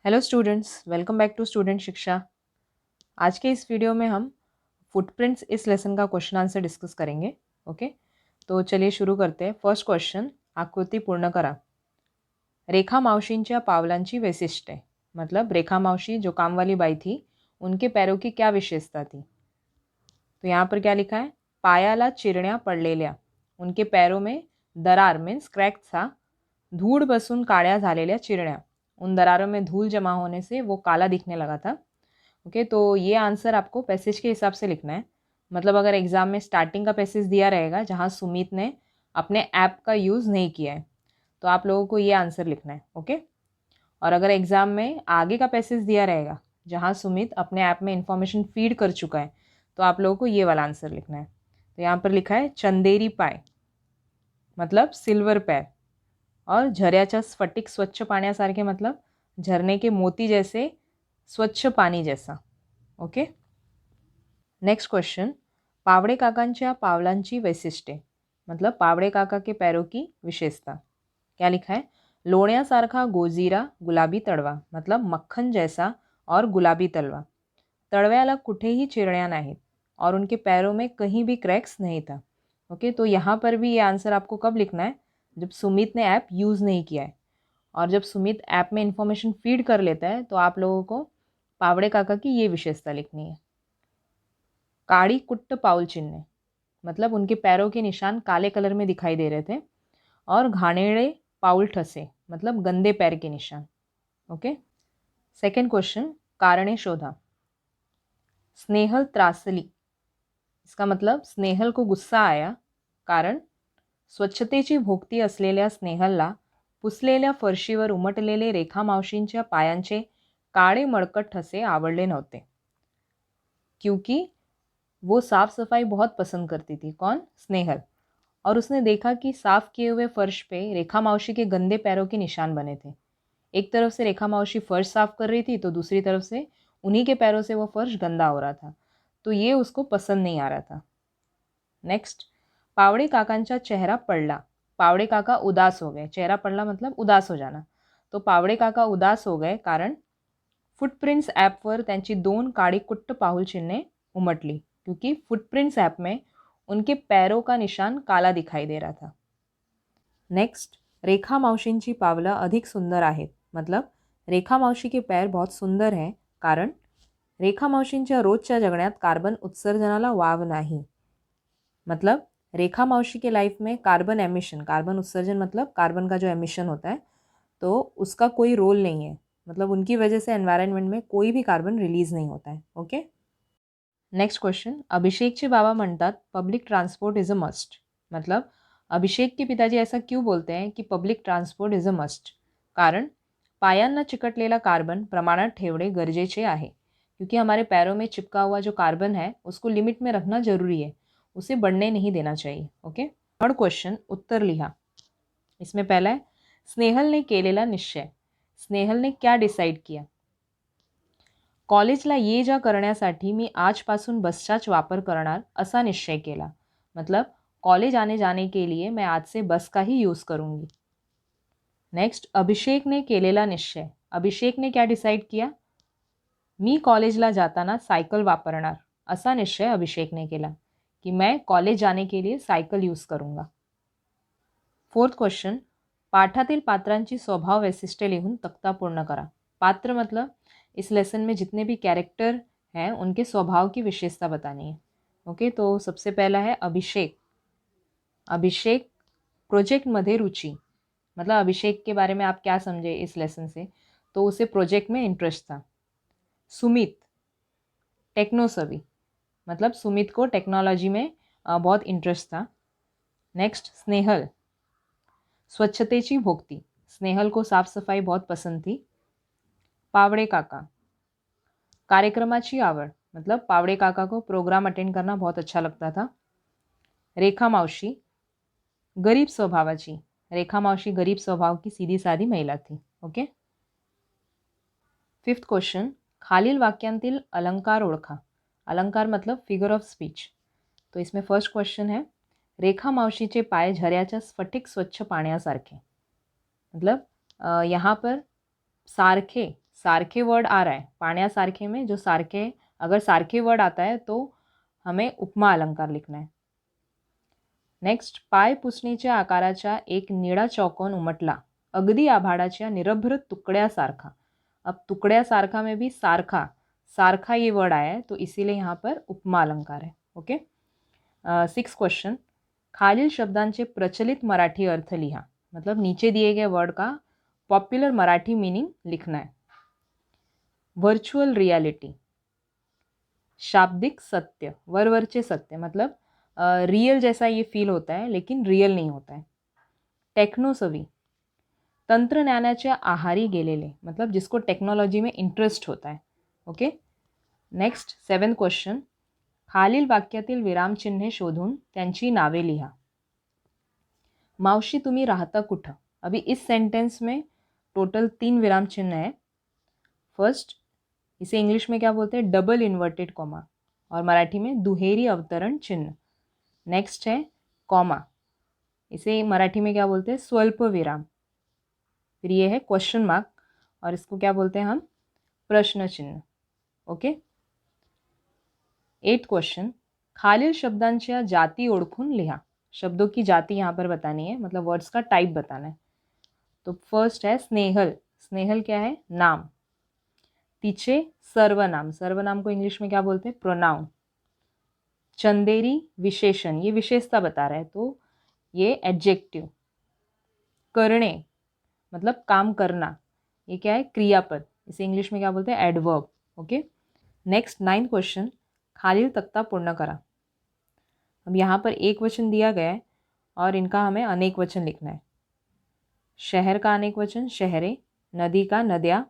Hello students, welcome back to student Shiksha. आज के इस वीडियो में हम फुटप्रिंट्स इस लेसन का क्वेश्चन आंसर डिस्कस करेंगे। ओके, तो चलिए शुरू करते हैं। फर्स्ट क्वेश्चन, आकृती पूर्ण करा। रेखा मावशींच्या पावलांची वैशिष्ट्ये, मतलब रेखा मावशी जो काम वाली बाई थी, उनके पैरों की क्या विशेषता थी। तो यहाँ पर क्या लिखा है, पायाला चिरण्या पडलेल्या, उनके पैरों में दरार मीन्स क्रैक था, धूड़ बसून काळ्या झालेल्या चिरण्या, उन दरारों में धूल जमा होने से वो काला दिखने लगा था। ओके, तो ये आंसर आपको पैसेज के हिसाब से लिखना है। मतलब अगर एग्जाम में स्टार्टिंग का पैसेज दिया रहेगा जहाँ सुमित ने अपने ऐप का यूज़ नहीं किया है, तो आप लोगों को ये आंसर लिखना है। ओके, और अगर एग्ज़ाम में आगे का पैसेज दिया रहेगा जहाँ सुमित अपने ऐप में इंफॉर्मेशन फीड कर चुका है, तो आप लोगों को ये वाला आंसर लिखना है। तो यहाँ पर लिखा है चंदेरी पाय, मतलब सिल्वर पैर, और झऱ्याच्या स्फटिक स्वच्छ पाण्यासारखे, मतलब झरने के मोती जैसे स्वच्छ पानी जैसा। ओके, नेक्स्ट क्वेश्चन, पावड़े काकांच्या पावलांची वैशिष्ट्ये, मतलब पावड़े काका के पैरों की विशेषता। क्या लिखा है, लोण्यासारखा गोजीरा गुलाबी तड़वा, मतलब मक्खन जैसा और गुलाबी तलवा, तड़व्याला कुठेही चिरण्या नाहीत और उनके पैरों में कहीं भी क्रैक्स नहीं था। ओके, तो यहाँ पर भी ये आंसर आपको कब लिखना है, जब सुमित ने ऐप यूज़ नहीं किया है। और जब सुमित ऐप में इंफॉर्मेशन फीड कर लेता है तो आप लोगों को पावड़े काका की ये विशेषता लिखनी है। काड़ी कुट्ट पाउल चिन्ह, मतलब उनके पैरों के निशान काले कलर में दिखाई दे रहे थे, और घाणेड़े पाउल ठसे, मतलब गंदे पैर के निशान। ओके, सेकेंड क्वेश्चन, कारणे शोधा। स्नेहल त्रासली, इसका मतलब स्नेहल को गुस्सा आया, कारण स्वच्छतेची भोगती असलेल्या स्नेहलला पुसलेल्या फरशीवर उमटलेले रेखा मावशींच्या पायांचे काळे मळकट ठसे आवडले नव्हते, क्योंकि वो साफ सफाई बहुत पसंद करती थी। कौन? स्नेहल। और उसने देखा कि साफ किए हुए फर्श पे रेखा मावशी के गंदे पैरों के निशान बने थे। एक तरफ से रेखा मावशी फर्श साफ कर रही थी तो दूसरी तरफ से उन्हीं के पैरों से वो फर्श गंदा हो रहा था, तो ये उसको पसंद नहीं आ रहा था। नेक्स्ट, पावड़े काकांचा चेहरा पडला। पावड़े काका उदास हो गए। चेहरा पडला मतलब उदास हो जाना। तो पावड़े काका उदास हो गए कारण फुटप्रिंट्स ॲपवर त्यांची 2 काळी कुट्ट पाऊल चिन्हे उमटली, क्योंकि फुटप्रिंट्स ऐप में उनके पैरों का निशान काला दिखाई दे रहा था। नेक्स्ट, रेखा मावशींची पावलं अधिक सुंदर आहेत, मतलब रेखा मावशी के पैर बहुत सुंदर हैं, कारण रेखा मावशींच्या रोजच्या जगण्यात कार्बन उत्सर्जनाला वाव नाही। मतलब रेखा मावशी के लाइफ में कार्बन एमिशन, कार्बन उत्सर्जन मतलब कार्बन का जो एमिशन होता है, तो उसका कोई रोल नहीं है। मतलब उनकी वजह से एनवायरनमेंट में कोई भी कार्बन रिलीज नहीं होता है। ओके, नेक्स्ट क्वेश्चन, अभिषेकचे बाबा म्हणतात public transport is a must. मतलब अभिषेक के पिताजी ऐसा क्यों बोलते हैं कि public transport is a must, कारण पायांना चिकटलेला कार्बन प्रमाणात ठेवणे गरजेचे आहे, क्योंकि हमारे पैरों में चिपका हुआ जो कार्बन है उसको लिमिट में रखना जरूरी है, उसे बढ़ने नहीं देना चाहिए। ओके, थर्ड क्वेश्चन, उत्तर लिहा। इसमें पहला है, स्नेहल ने केलेला निश्चय। स्नेहल ने क्या डिसाइड किया? कॉलेजला ये जा करण्यासाठी मी आजपासून बसचाच वापर करणार असा निश्चय केला। मतलब कॉलेज आने जाने के लिए मैं आज से बस का ही यूज़ करूँगी। नेक्स्ट, अभिषेक ने केलेला निश्चय। अभिषेक ने क्या डिसाइड किया? मी कॉलेजला जाताना सायकल वापरणार असा निश्चय अभिषेक ने केला, कि मैं कॉलेज जाने के लिए सायकल यूज़ करूँगा। फोर्थ क्वेश्चन, पाठातील पात्रांची स्वभाव वैशिष्ट्ये लिहून तक्ता पूर्ण करा। पात्र मतलब इस लेसन में जितने भी कैरेक्टर हैं उनके स्वभाव की विशेषता बतानी है। ओके, तो सबसे पहला है अभिषेक। अभिषेक प्रोजेक्ट मध्ये रुचि, मतलब अभिषेक के बारे में आप क्या समझे इस लेसन से, तो उसे प्रोजेक्ट में इंटरेस्ट था। सुमित, टेक्नोसवी, मतलब सुमित को टेक्नोलॉजी में बहुत इंटरेस्ट था। नेक्स्ट, स्नेहल, स्वच्छतेची भोक्ती, स्नेहल को साफ सफाई बहुत पसंद थी। पावड़े काका, कार्यक्रमाची आवड, मतलब पावड़े काका को प्रोग्राम अटेंड करना बहुत अच्छा लगता था। रेखा मावशी, गरीब स्वभावाची, रेखा मावशी गरीब स्वभाव की सीधी साधी महिला थी। ओके, फिफ्थ क्वेश्चन, खालील वाक्यांतील अलंकार ओळखा। अलंकार मतलब फिगर ऑफ स्पीच। तो इसमें फर्स्ट क्वेश्चन है, रेखा मावशीचे पाय झऱ्याच्या स्फटिक स्वच्छ पाण्यासारखे। मतलब यहाँ पर सारखे सारखे वर्ड आ रहा है, पाण्यासारखे में जो सारखे, अगर सारखे वर्ड आता है तो हमें उपमा अलंकार लिखना है. नेक्स्ट, पाय पुसणीच्या आकाराचा एक निळा चौकोन उमटला अगदी आभाळाच्या निरभ्र टुकड्यासारखा. अब टुकड्यासारखा में भी सारखा, सारखा ये वर्ड आया है तो इसीलिए यहाँ पर उपमा अलंकार है. ओके. 6 क्वेश्चन, खालील शब्दांचे प्रचलित मराठी अर्थ लिहा. मतलब नीचे दिए गए वर्ड का पॉपुलर मराठी मीनिंग लिखना है. वर्चुअल रियलिटी, शाब्दिक सत्य, वरवरचे सत्य, मतलब रियल जैसा ये फील होता है लेकिन रियल नहीं होता है. टेक्नोसवी, तंत्रज्ञानाच्या आहारी गेलेले, मतलब जिसको टेक्नोलॉजी में इंटरेस्ट होता है. ओके. नेक्स्ट 7th क्वेश्चन, खालील वाक्यातील विरामचिन्हे शोधून त्यांची नावे लिहा. मावशी तुम्ही राहता कुठं. अभी इस सेंटेंस में टोटल 3 विराम चिन्ह है. फर्स्ट, इसे इंग्लिश में क्या बोलते हैं, डबल इन्वर्टेड कॉमा, और मराठी में दुहेरी अवतरण चिन्ह. नेक्स्ट है कॉमा, इसे मराठी में क्या बोलते हैं, स्वल्प विराम. फिर ये है क्वेश्चन मार्क, और इसको क्या बोलते हैं हम, प्रश्न चिन्ह. ओके. 8th क्वेश्चन, खालील शब्दांच्या जाती ओळखून लिहा. शब्दों की जाति यहाँ पर बतानी है, मतलब वर्ड्स का टाइप बताना है. तो फर्स्ट है स्नेहल. स्नेहल क्या है, नाम. तिचे सर्वनाम, सर्वनाम को इंग्लिश में क्या बोलते हैं, प्रोनाउन. चंदेरी विशेषण, ये विशेषता बता रहा है तो ये एडजेक्टिव. करणे मतलब काम करना, ये क्या है, क्रियापद, इसे इंग्लिश में क्या बोलते हैं, adverb. Okay. Next 9th question, खालील तख्ता पूर्ण करा. अब यहाँ पर एक वचन दिया गया है और इनका हमें अनेक वचन लिखना है. शहर का अनेक वचन शहरे, नदी का नद्या,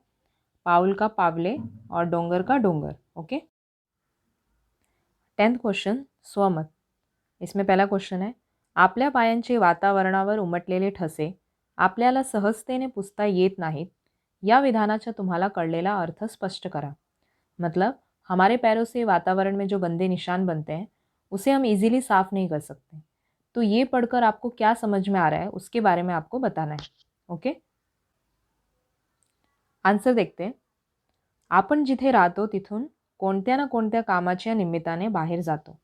पाऊल का पावले और डोंगर का डोंगर. ओके. 10th क्वेश्चन, स्वमत. इसमें पहला क्वेश्चन है, आपल्या पायांचे वातावरणावर उमटलेले ठसे आपल्याला सहजतेने पुसता येत नाहीत, या विधानाचा तुम्हाला कळलेला अर्थ स्पष्ट करा. मतलब हमारे पैरों से वातावरण में जो गंदे निशान बनते हैं उसे हम इजीली साफ नहीं कर सकते. तो ये पढ़कर आपको क्या समझ में आ रहा है उसके बारे में आपको बताना है. ओके. आन्सर देखते हैं. आपण जिथे राहतो तिथून कोणत्या ना कोणत्या कामाच्या निमित्ताने बाहर जातो.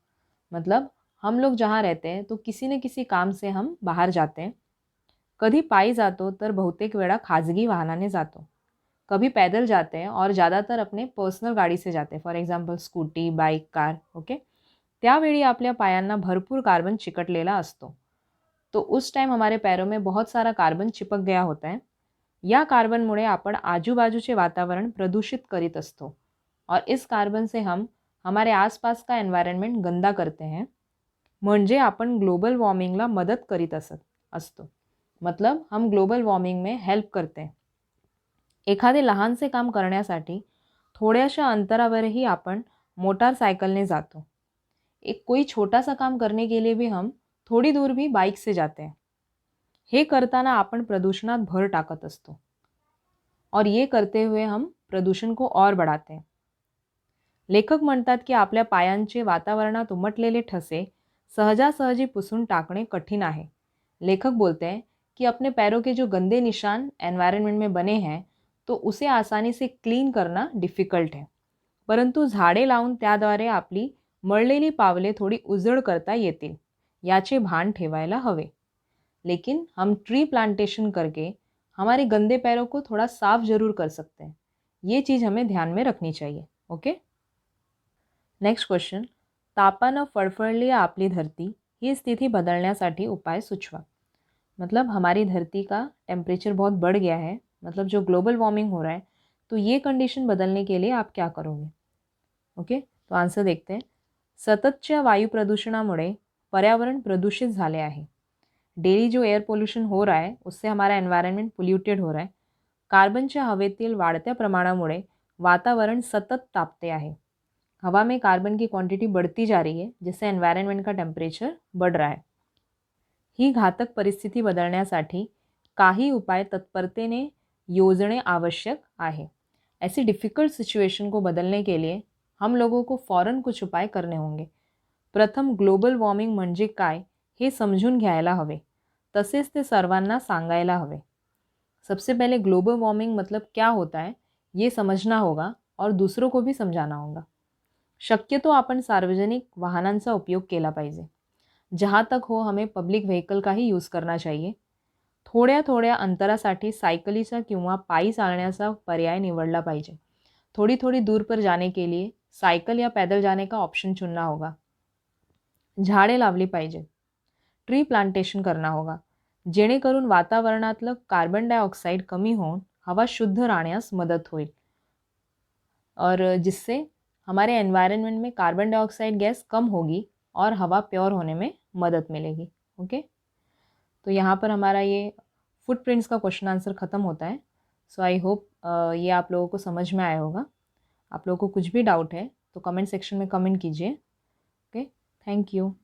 मतलब हम लोग जहाँ रहते हैं तो किसी न किसी काम से हम बाहर जाते हैं. कधी पायी जातो तर बहुतेक वेळा खाजगी वाहनाने जातो. कभी पैदल जाते हैं और ज़्यादातर अपने पर्सनल गाड़ी से जाते हैं, for example scooty, bike, car. Okay. त्यावेळी आपल्या पायांना भरपूर कार्बन चिकटलेला असतो. तो उस टाइम हमारे पैरों में बहुत सारा कार्बन चिपक गया होता है. या कार्बनमुळे आपण आजूबाजूचे वातावरण प्रदूषित करीत असतो और इस कार्बन से हम हमारे आसपास का एन्वायरमेंट गंदा करते हैं. म्हणजे आपण ग्लोबल वॉर्मिंगला मदत करीत असतो. मतलब हम ग्लोबल वॉर्मिंग में हेल्प करते हैं. एखादे लहानसे काम करण्यासाठी थोड्याशा अंतरावरही आपण मोटारसाइकिलने जातो. एक कोई छोटा सा काम करने के लिए भी हम थोड़ी दूर भी बाइक से जाते हैं. हे करताना आपण प्रदूषणात भर टाकत असतो और ये करते हुए हम प्रदूषण को और बढ़ाते हैं. लेखक म्हणतात की आपल्या पायांचे वातावरणात उमटलेले ठसे सहजासहजी पुसून टाकणे कठीण आहे. लेखक बोलते हैं कि अपने पैरों के जो गंदे निशान एनवायरनमेंट में बने हैं तो उसे आसानी से क्लीन करना डिफ़िकल्ट है. परंतु झाडे लावून त्याद्वारे आपली मळलेली पावले थोडी उजळ करता येतील याचे भान ठेवायला हवे. लेकिन हम ट्री प्लांटेशन करके हमारे गंदे पैरों को थोड़ा साफ जरूर कर सकते हैं. ये चीज़ हमें ध्यान में रखनी चाहिए. ओके. नेक्स्ट क्वेश्चन, तापानं फळफळली आपली धरती ही स्थिति बदलण्यासाठी उपाय सुचवा. मतलब हमारी धरती का टेम्परेचर बहुत बढ़ गया है, मतलब जो ग्लोबल वार्मिंग हो रहा है, तो ये कंडीशन बदलने के लिए आप क्या करोगे. ओके. तो आंसर देखते हैं. सततच्या वायू प्रदूषणामुळे पर्यावरण प्रदूषित झाले आहे. डेली जो एयर पोल्यूशन हो रहा है उससे हमारा एनवायरनमेंट पोल्यूटेड हो रहा है. कार्बनच्या हवेतील वाढत्या प्रमाणामुळे वातावरण सतत तापते आहे. हवा में कार्बन की क्वांटिटी बढ़ती जा रही है जिससे एनवायरनमेंट का टेम्परेचर बढ़ रहा है. ही घातक परिस्थिती बदलण्यासाठी काही उपाय तत्परतेने योजने आवश्यक आहे. ऐसी डिफ़िकल्ट सिचुएशन को बदलने के लिए हम लोगों को फ़ौरन कुछ उपाय करने होंगे. प्रथम ग्लोबल वॉर्मिंग म्हणजे काय हे समजून घ्यायला हवे, तसेच ते सर्वांना सांगायला हवे. सबसे पहले ग्लोबल वार्मिंग मतलब क्या होता है ये समजना होगा और दुसरों को भी समजाना होगा. शक्यतो आपण सार्वजनिक वाहनांचा उपयोग केला पाहिजे. जहाँ तक हो हमें पब्लिक व्हेकल का ही यूज़ करना चाहिए. थोड्या थोड्या अंतरासाठी सायकलीचा किंवा पायी चालण्याचा पर्याय निवडला पाहिजे. थोड़ी थोड़ी दूर पर जाने के लिए सायकल या पैदल जाने का ऑप्शन चुनना होगा. झाडे लावली पाहिजेत. ट्री प्लांटेशन करना होगा. जेणेकरून वातावरणातलं कार्बन डायऑक्साइड कमी होऊन हवा शुद्ध राहण्यास मदत होईल और जिससे हमारे एनवायरनमेंट में कार्बन डाइऑक्साइड गैस कम होगी और हवा प्योर होने में मदद मिलेगी. ओके, तो यहाँ पर हमारा ये फुटप्रिंट्स का क्वेश्चन आंसर ख़त्म होता है. सो आई होप ये आप लोगों को समझ में आया होगा. आप लोगों को कुछ भी डाउट है तो कमेंट सेक्शन में कमेंट कीजिए. Okay, thank you.